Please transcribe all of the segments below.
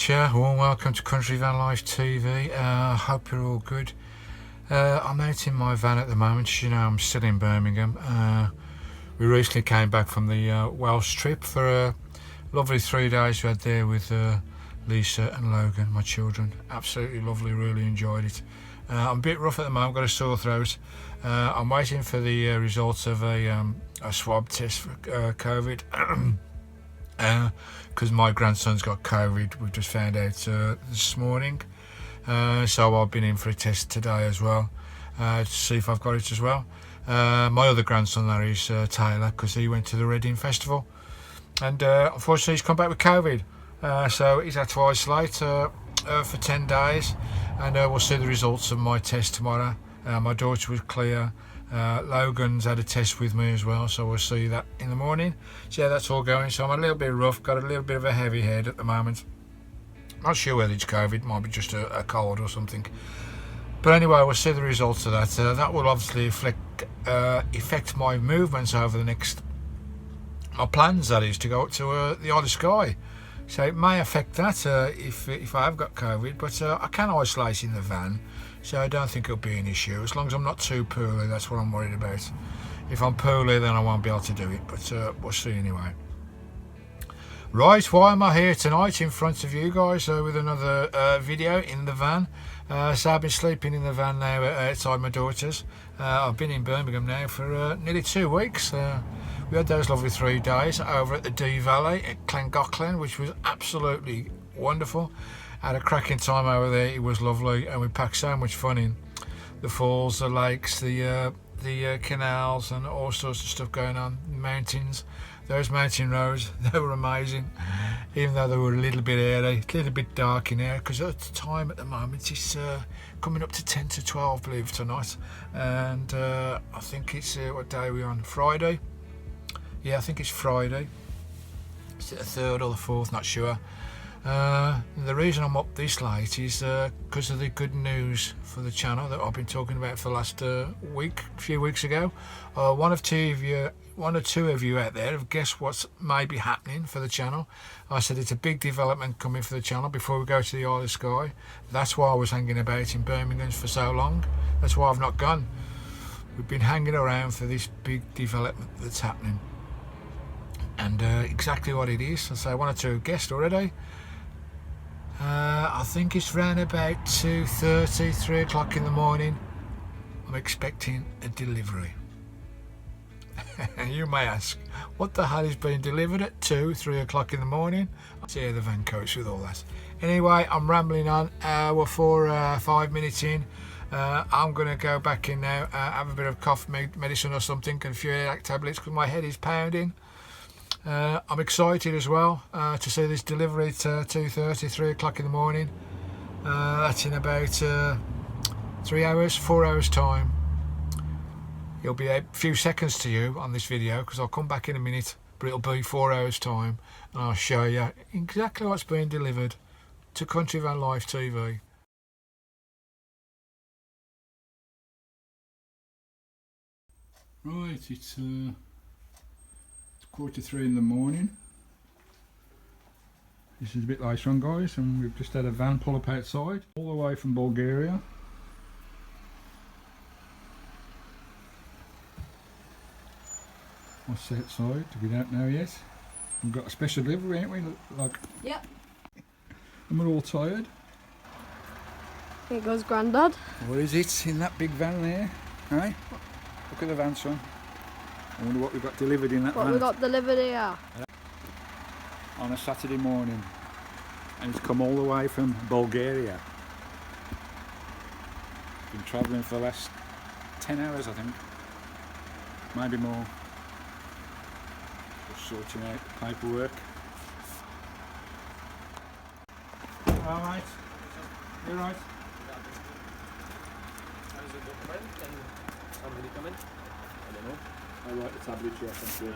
Right, yeah, well, welcome to Country Van Life TV. Hope you're all good. I'm out in my van at the moment. As you know, I'm still in Birmingham. We recently came back from the Welsh trip for a lovely 3 days we had there with Lisa and Logan, my children. Absolutely lovely, really enjoyed it. I'm a bit rough at the moment, got a sore throat. I'm waiting for the results of a swab test for COVID. Because my grandson's got COVID, we've just found out this morning. So I've been in for a test today as well, to see if I've got it as well. My other grandson there is Taylor, because he went to the Reading Festival, and unfortunately he's come back with COVID. So he's had to isolate for 10 days, and we'll see the results of my test tomorrow. My daughter was clear. Logan's had a test with me as well, so we'll see that in the morning. So yeah, that's all going. So I'm a little bit rough, got a little bit of a heavy head at the moment. Not sure whether it's COVID, might be just a cold or something. But anyway, we'll see the results of that. That will obviously affect my movements over the next, my plans that is, to go up to the Isle of Skye. So it may affect that if I have got COVID, but I can isolate in the van. So I don't think it'll be an issue, as long as I'm not too poorly. That's what I'm worried about. If I'm poorly, then I won't be able to do it, but we'll see anyway. Right, why am I here tonight in front of you guys with another video in the van? So I've been sleeping in the van now outside my daughter's. I've been in Birmingham now for nearly 2 weeks. We had those lovely 3 days over at the Dee Valley at Llangollen, which was absolutely wonderful. Had a cracking time over there. It was lovely, and we packed so much fun in. The falls, the lakes, the canals, and all sorts of stuff going on. Mountains, those mountain roads, they were amazing. Even though they were a little bit airy, a little bit dark in here, because at the time at the moment it's coming up to 10 to 12, believe it or not. And I think it's what day are we on? Friday. Yeah, I think it's Friday. Is it the 3rd or the 4th? Not sure. The reason I'm up this late is because of the good news for the channel that I've been talking about for the last week, a few weeks ago. One or two of you out there have guessed what's maybe happening for the channel. I said it's a big development coming for the channel before we go to the Isle of Skye. That's why I was hanging about in Birmingham for so long. That's why I've not gone. We've been hanging around for this big development that's happening. And exactly what it is, so one or two have guessed already. I think it's round about 2:30, 3 o'clock in the morning. I'm expecting a delivery. And you may ask, what the hell is being delivered at 2, 3 o'clock in the morning? I'll see how the van copes with all that. Anyway, I'm rambling on. We're 5 minutes in. I'm going to go back in now, have a bit of cough medicine or something, and a few headache tablets because my head is pounding. I'm excited as well to see this delivery at 2:30, 3 o'clock in the morning. That's in about 4 hours time. It'll be a few seconds to you on this video because I'll come back in a minute, but it'll be 4 hours time, and I'll show you exactly what's being delivered to Country Van Life TV. Right, it's 2:45 in the morning. This is a bit later on, guys, and we've just had a van pull up outside all the way from Bulgaria. What's outside? We don't know yet. We've got a special delivery, ain't we? Like, yep. And we're all tired. Here goes Grandad. What is it in that big van there? Hey? Look at the van, son. I wonder what we got delivered in that van. What we got delivered here? On a Saturday morning. And it's come all the way from Bulgaria. Been travelling for the last 10 hours, I think. Maybe more. Just sorting out paperwork. Alright. You're right. Somebody come in? I don't know. I write the tablet, yeah, thank you.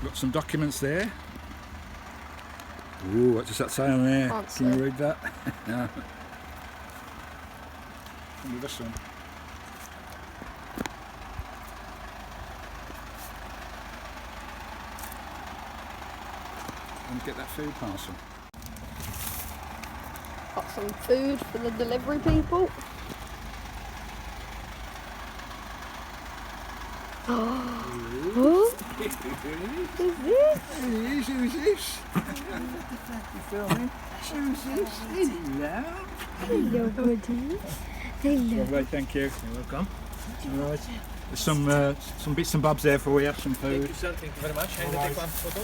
Got some documents there. Ooh, what does that say on there? Can you read that? No. Under this one. and get that food parcel. Got some food for the delivery people. Oh, who's this? Who's this? You feel me? Who's this? Hello. Hello, buddy. Hello. Lovely, thank you. You're welcome. All right. There's some bits and bobs there for you, some food. Thank you, sir. Thank you very much. And All take one photo.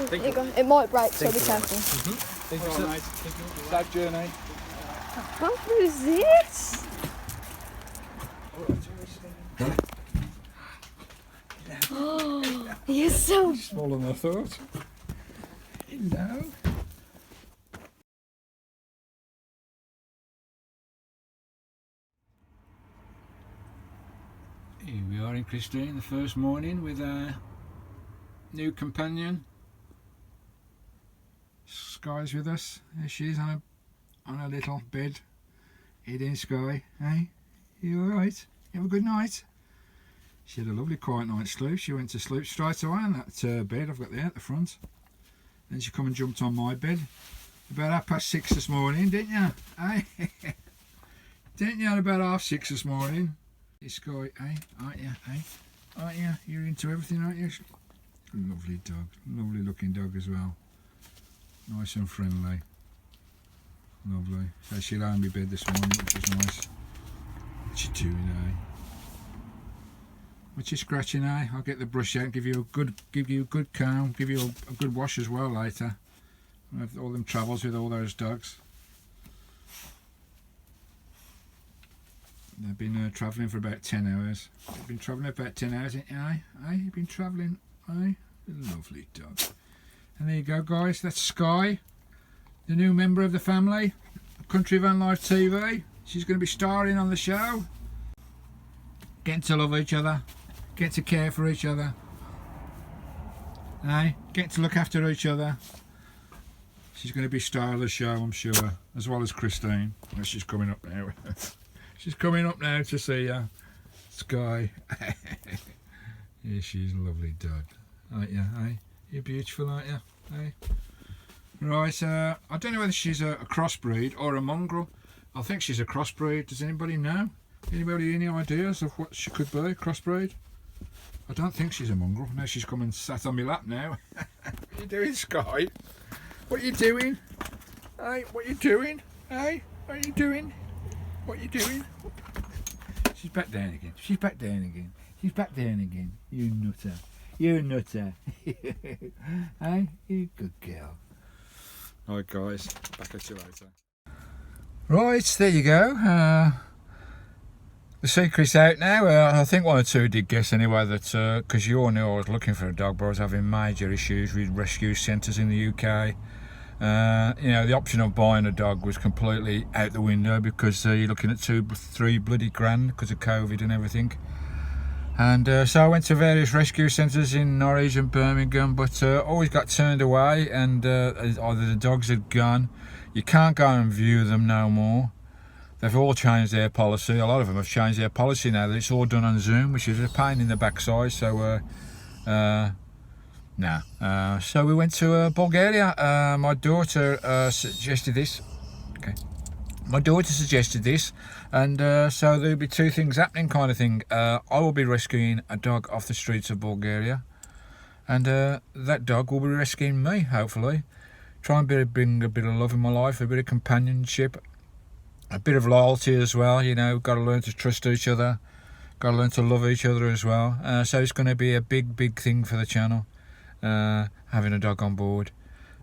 There you go. It might break, so be careful. Thank you, All sir. right. Safe journey. What is this? Oh, you're so... Smaller than I thought. Hello. Here we are in Christine, the first morning with our new companion. Sky's with us. There she is on a little bed. Eating Sky. Hey, you alright? You have a good night? She had a lovely quiet night's sleep. She went to sleep straight away on that bed I've got there at the front. Then she come and jumped on my bed about 6:30 this morning, didn't you? Hey? Didn't you, at about 6:30 this morning? Hey, Sky, hey, aren't you? Hey, aren't you? You're into everything, aren't you? Lovely dog, lovely looking dog as well. Nice and friendly. Lovely. So she lay on my bed this morning, which was nice. What you doing, eh? What you scratching, eh? I'll get the brush out, give you a good comb, give you a good wash as well later. I'll have all them travels with all those dogs. They've been travelling for about 10 hours. They've been travelling about 10 hours, ain't you, eh? Eh? You've been travelling, eh? Lovely dog. And there you go, guys. That's Sky, the new member of the family, Country Vanlife TV. She's going to be starring on the show. Getting to love each other, getting to care for each other, getting to look after each other. She's going to be star of the show, I'm sure, as well as Christine. Well, she's coming up now. She's coming up now to see you, Sky. Yeah, she's a lovely dog, aren't you? Hey, you're beautiful, aren't you? Hey. Right, I don't know whether she's a crossbreed or a mongrel. I think she's a crossbreed. Does anybody know? Anybody any ideas of what she could be? Crossbreed? I don't think she's a mongrel. Now she's come and sat on my lap now. What are you doing, Sky? What are you doing? Hey, what are you doing? Hey, what are you doing? What are you doing? She's back down again. She's back down again. She's back down again. You nutter. You nutter. Hey, you good girl. Alright guys, back at you later. Right, there you go. The secret's out now. I think one or two did guess anyway that because you all knew I was looking for a dog, but I was having major issues with rescue centres in the UK. You know, the option of buying a dog was completely out the window because you're looking at 2-3 bloody grand because of COVID and everything. And so I went to various rescue centres in Norwich and Birmingham, but always got turned away, and either the dogs had gone. You can't go and view them no more. They've all changed their policy. A lot of them have changed their policy now that it's all done on Zoom, which is a pain in the backside. So so we went to Bulgaria. My daughter suggested this. Okay. My daughter suggested this, and so there'll be two things happening, kind of thing. I will be rescuing a dog off the streets of Bulgaria, and that dog will be rescuing me, hopefully. Try and bring a bit of love in my life, a bit of companionship, a bit of loyalty as well. You know, got to learn to trust each other, got to learn to love each other as well. So it's going to be a big thing for the channel, having a dog on board,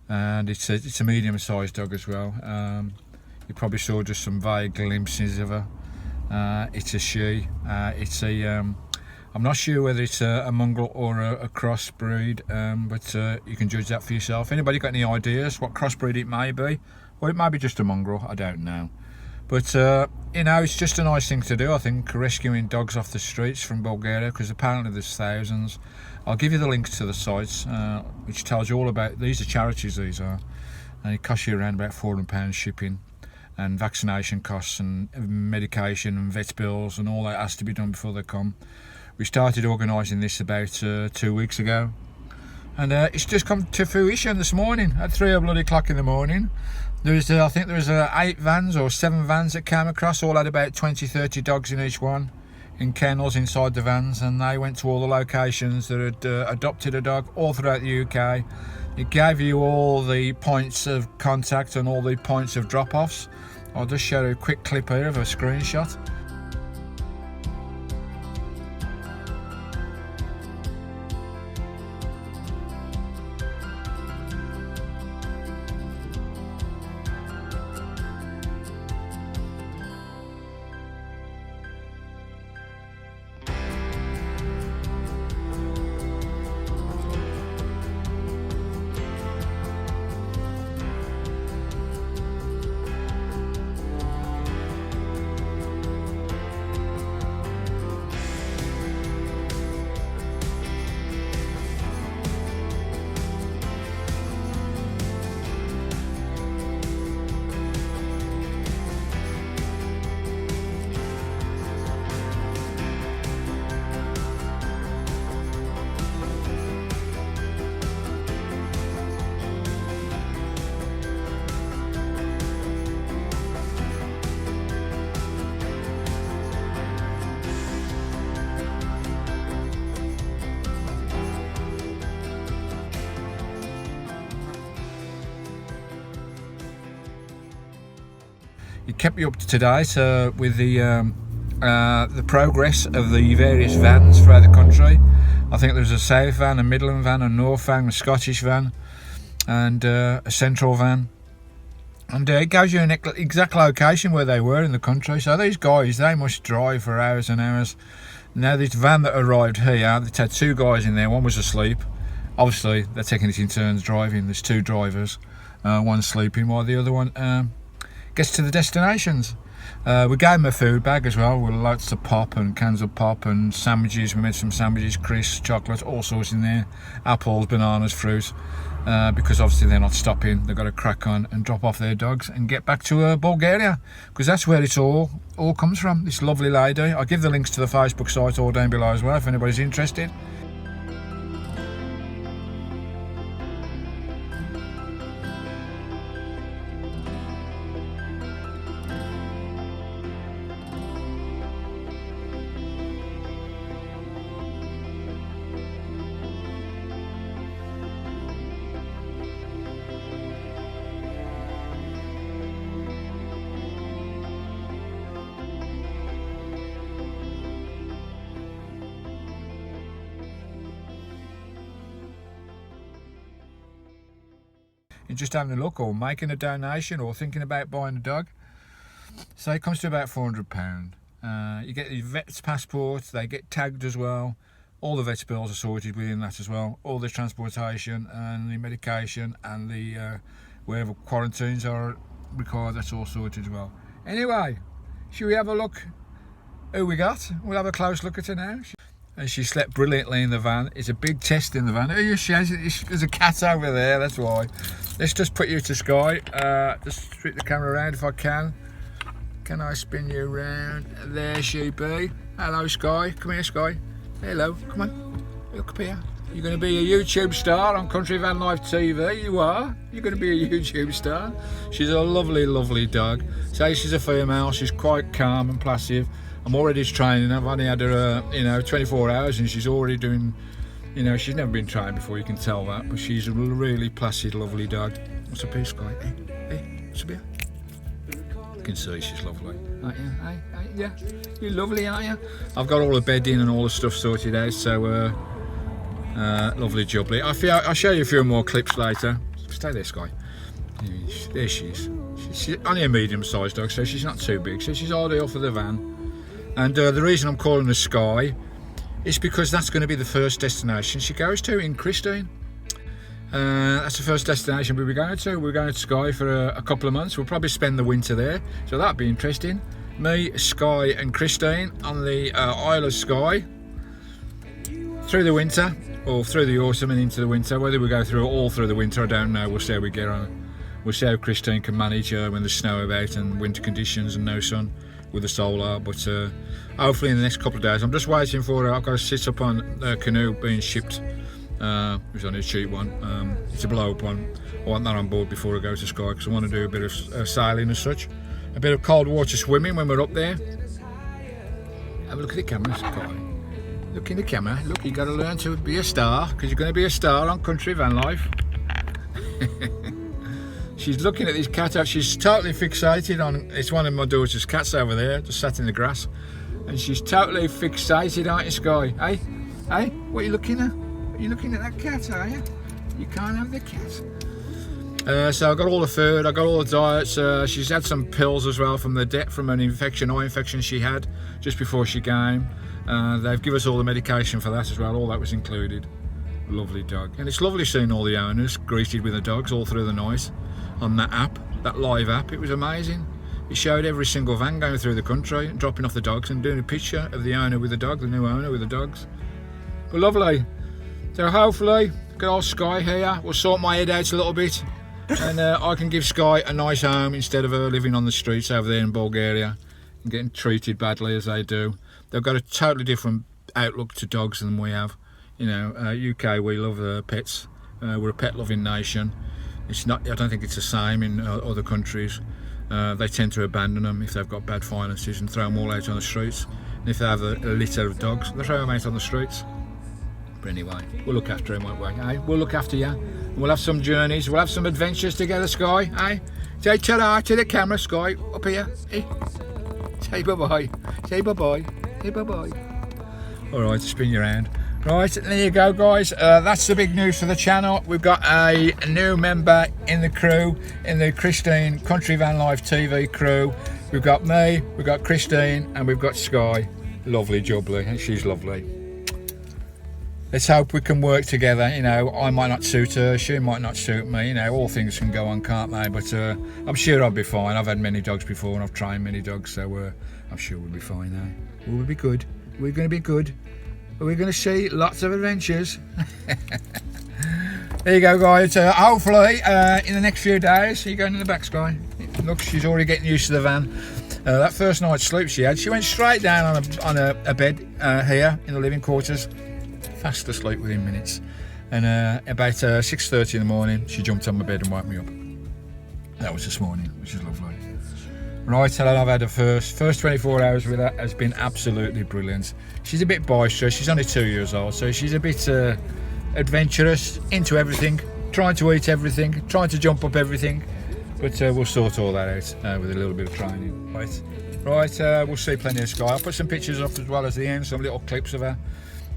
and it's a medium-sized dog as well. You probably saw just some vague glimpses of her. It's a she. I'm not sure whether it's a mongrel or a crossbreed, but you can judge that for yourself. Anybody got any ideas what crossbreed it may be? Or it might be just a mongrel, I don't know. But you know, it's just a nice thing to do, I think, rescuing dogs off the streets from Bulgaria, because apparently there's thousands. I'll give you the links to the sites, which tells you all about, these are charities, these are, and it costs you around about £400 shipping and vaccination costs and medication and vet bills and all that has to be done before they come. We started organising this about 2 weeks ago, and it's just come to fruition this morning at 3 o'clock in the morning. There's I think there was 8 vans or 7 vans that came across, all had about 20-30 dogs in each one, in kennels inside the vans, and they went to all the locations that had adopted a dog all throughout the UK. It gave you all the points of contact and all the points of drop-offs. I'll just show you a quick clip here of a screenshot. It kept me up to date with the progress of the various vans throughout the country. I think there's a South van, a Midland van, a North van, a Scottish van, and a Central van. And it gives you an exact location where they were in the country. So these guys, they must drive for hours and hours. Now this van that arrived here, they had 2 guys in there, one was asleep. Obviously they're taking it in turns driving, there's 2 drivers, one sleeping while the other one gets to the destinations. We gave them a food bag as well with lots of pop and cans of pop and sandwiches. We made some sandwiches, crisps, chocolate, all sorts in there, apples, bananas, fruit, because obviously they're not stopping. They've got to crack on and drop off their dogs and get back to Bulgaria, because that's where it all comes from, this lovely lady. I'll give the links to the Facebook site all down below as well if anybody's interested. You're just having a look or making a donation or thinking about buying a dog, so it comes to about £400. You get the vet's passport, they get tagged as well, all the vet bills are sorted within that as well, all the transportation and the medication and the wherever quarantines are required, that's all sorted as well. Anyway, should we have a look who we got? We'll have a close look at her now. And she slept brilliantly in the van. It's a big test in the van. Oh, there's a cat over there, that's why. Let's just put you to Sky. Just spin the camera around if I can. Can I spin you around? There she be. Hello, Sky. Come here, Sky. Hello. Come on. Look up here. You're going to be a YouTube star on Country Van Life TV. You are. You're going to be a YouTube star. She's a lovely, lovely dog. Say she's a female. She's quite calm and placid. I'm already training. I've only had her, 24 hours, and she's already doing, she's never been trained before. You can tell that, but she's a really placid, lovely dog. What's up here, Sky? Hey, what's up here? You can see she's lovely. Aren't you? Hey, yeah. You're lovely, aren't you? I've got all the bedding and all the stuff sorted out, so lovely jubbly. I'll show you a few more clips later. Stay there, Sky. There she is. She's only a medium-sized dog, so she's not too big. So she's ideal for the van. And the reason I'm calling her Sky is because that's going to be the first destination she goes to in Christine. That's the first destination we'll be going to. We're going to Skye for a couple of months. We'll probably spend the winter there, so that'll be interesting. Me, Skye and Christine on the Isle of Skye through the winter, or through the autumn and into the winter. Whether we go through all through the winter, I don't know. We'll see how we get on. We'll see how Christine can manage when there's snow about and winter conditions and no sun with the solar. But hopefully in the next couple of days, I'm just waiting for her. I've got to sit up on a canoe being shipped. It was only a cheap one. It's a blow up one. I want that on board before I go to Skye because I want to do a bit of sailing as such. A bit of cold water swimming when we're up there. Have a look at the camera, Skye. Look in the camera. Look, you got to learn to be a star because you're going to be a star on Country Van Life. She's looking at this cat out. She's totally fixated on. It's one of my daughter's cats over there, just sat in the grass, and she's totally fixated, aren't you, Skye? Hey, hey, what are you looking at? You're looking at that cat, are you? You can't have the cat. So I got all the food, I got all the diets. She's had some pills as well from an infection, eye infection she had just before she came. They've given us all the medication for that as well. All that was included. Lovely dog, and it's lovely seeing all the owners greeted with the dogs all through the night on that app, that live app. It was amazing. It showed every single van going through the country and dropping off the dogs and doing a picture of the owner with the dog, the new owner with the dogs. But lovely. So hopefully, good old Skye here will sort my head out a little bit, and I can give Skye a nice home instead of her living on the streets over there in Bulgaria and getting treated badly as they do. They've got a totally different outlook to dogs than we have. You know, UK, we love pets. We're a pet-loving nation. It's not. I don't think it's the same in other countries. They tend to abandon them if they've got bad finances and throw them all out on the streets. And if they have a litter of dogs, they throw them out on the streets. But anyway, we'll look after him, won't we? Hey, we'll look after you. We'll have some journeys. We'll have some adventures together, Skye. Hey, say ta-da to the camera, Skye. Up here. Hey. Say bye-bye. Say bye-bye. Say bye-bye. All right, spin your hand. Right, there you go, guys. That's the big news for the channel. We've got a new member in the crew, in the Christine Country Van Life TV crew. We've got me, we've got Christine, and we've got Skye. Lovely jubbly, and she's lovely. Let's hope we can work together. You know, I might not suit her, she might not suit me. You know, all things can go on, can't they? But I'm sure I'll be fine. I've had many dogs before, and I've trained many dogs, so I'm sure we'll be fine now. We'll be good. We're going to be good. We're going to see lots of adventures. There you go, guys. Hopefully, in the next few days, you're going in the back, Skye. Look, she's already getting used to the van. That first night's sleep she had, she went straight down on a bed here in the living quarters, fast asleep within minutes. And about 6:30 in the morning, she jumped on my bed and woke me up. That was this morning, which is lovely. Right, I've had her first 24 hours with her has been absolutely brilliant. She's a bit boisterous, she's only 2 years old, so she's a bit adventurous, into everything, trying to eat everything, trying to jump up everything, but we'll sort all that out with a little bit of training. Right, we'll see plenty of Skye. I'll put some pictures up as well as the end, some little clips of her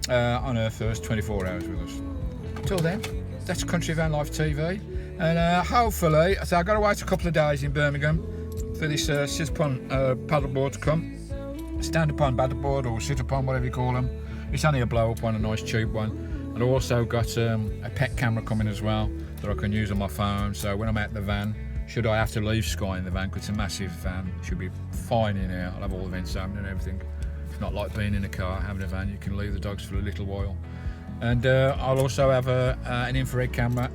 on her first 24 hours with us. Till then, that's Country Van Life TV, and hopefully, so I've got to wait a couple of days in Birmingham for this sit-upon paddleboard to come. Stand-upon paddleboard or sit-upon, whatever you call them. It's only a blow-up one, a nice cheap one. And I've also got a pet camera coming as well that I can use on my phone. So when I'm out in the van, should I have to leave Skye in the van, because it's a massive van, it should be fine in here. I'll have all the vents open and everything. It's not like being in a car, having a van. You can leave the dogs for a little while. And I'll also have an infrared camera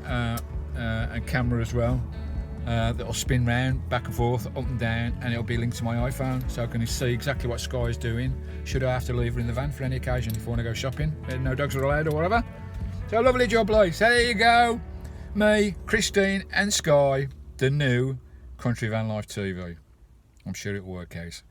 and camera as well. That'll spin round back and forth, up and down, and it'll be linked to my iPhone, so I can see exactly what Skye is doing should I have to leave her in the van for any occasion, if I want to go shopping, no dogs are allowed or whatever. So lovely job, like. So there you go, me, Christine and Skye, the new Country Van Life TV. I'm sure it'll work out.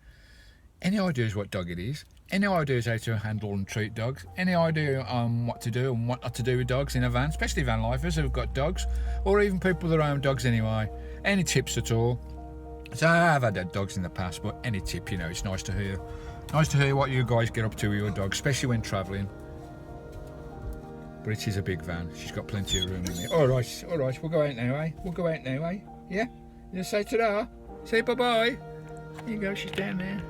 Any ideas what dog it is? Any ideas how to handle and treat dogs? Any idea on what to do and what not to do with dogs in a van, especially van lifers who've got dogs, or even people that own dogs anyway? Any tips at all? So I have had dogs in the past, but any tip, you know, it's nice to hear. Nice to hear what you guys get up to with your dogs, especially when travelling. But it is a big van. She's got plenty of room in there. All right, we'll go out now, eh? We'll go out now, eh? Yeah? You say ta-da? Say bye-bye. There you go, she's down there.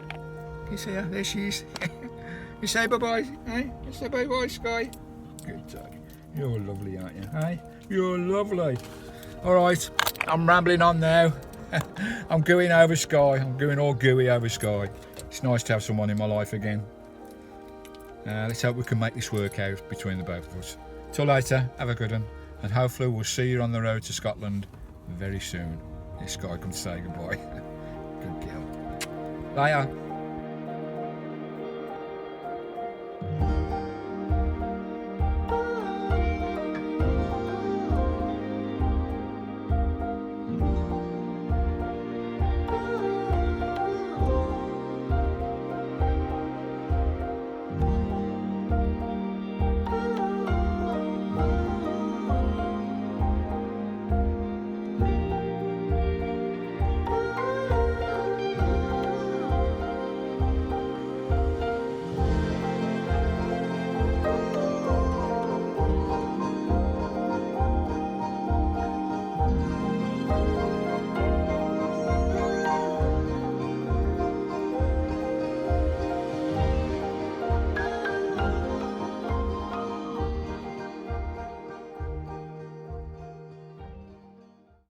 You see her? There she is. You say bye-bye, eh? You say bye-bye, Skye. Good dog. You're lovely, aren't you, eh? You're lovely. All right, I'm rambling on now. I'm going over Sky. I'm going all gooey over Sky. It's nice to have someone in my life again. Let's hope we can make this work out between the both of us. Till later, have a good one. And hopefully we'll see you on the road to Scotland very soon. This Sky can say goodbye. Good girl. Later.